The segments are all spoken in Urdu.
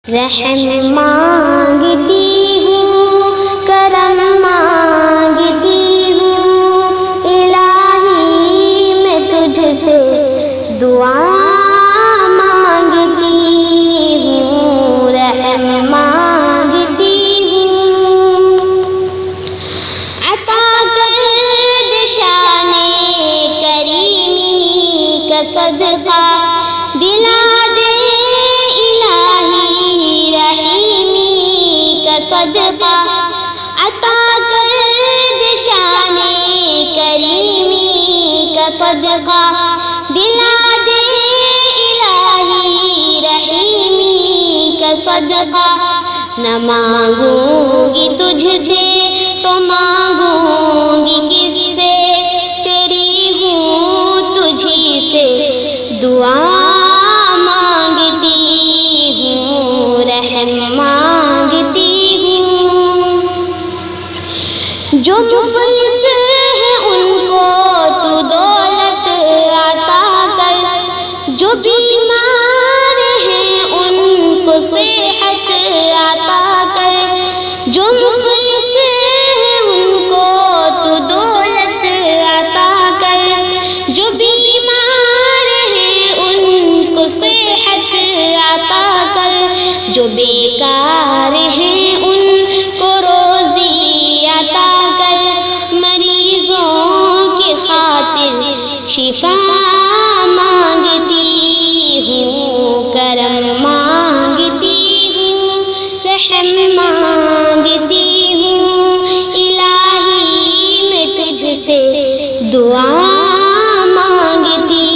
رحم مانگتی ہوں، کرم مانگتی ہوں، الہی میں تجھ سے دعا مانگتی ہوں، رحم مانگتی ہوں، عطا کر دے شان کریمی کا صدقہ، دلا دے صدقہ، عطا کر دے شان کریمی کا صدقہ، دلا دے الہی رحیمی کا صدقہ، نہ مانگوں گی تجھ سے تو مانگوں گی کس سے، تیری ہوں تجھی سے دعا مانگتی ہوں، رحم مانگتی جو مفلس ہیں ان کو تو دولت عطا کر، جو بیمار ہیں ان کو صحت عطا کر، جو مفلس ہیں ان کو تو دولت عطا کر، جو بیمار ہیں ان کو صحت عطا کر، جو بیکار ہیں ان کو روزی عطا کر، مریضوں کی خاطر شفا مانگتی ہوں، کرم مانگتی ہوں، رحم مانگتی ہوں، الہی میں تجھ سے دعا مانگتی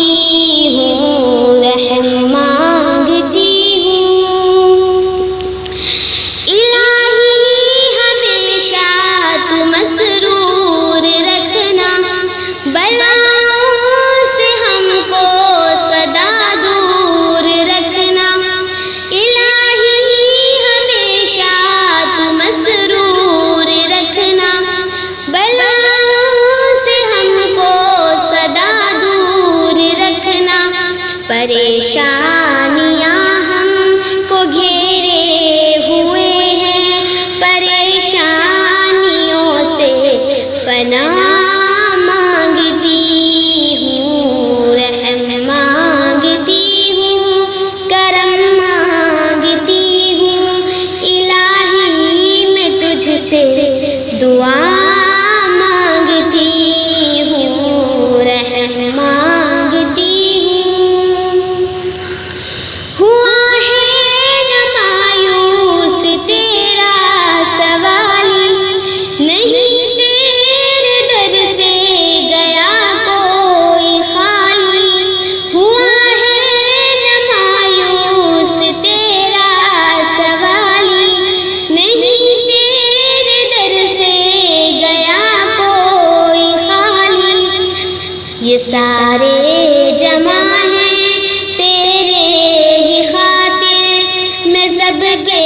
ہوں، رحم مانگتی ہوں، الہی ہمیشہ تو مسرور رکھنا، بلاؤں سے ہم کو سدا دور رکھنا، الہی ہمیشہ تو مسرور رکھنا، بلاؤں سے ہم کو سدا دور رکھنا، پریشانیاں ہم کو گھیرے ہوئے ہیں، پریشانیوں سے پناہ مانگتی ہوں، رحم مانگتی ہوں، کرم مانگتی ہوں، الہی میں تجھ سے دعا مانگتی ہوں، رحم مانگتی ہوں، ہوا ہے نہ مایوس تیرا سوالی، نہیں تیرے در سے گیا کوئی خالی، ہوا ہے نہ مایوس تیرا سوالی، نہیں تیرے در سے گیا کوئی خالی، یہ سارے جمع ہیں تیرے ہی خاطر، میں سب کے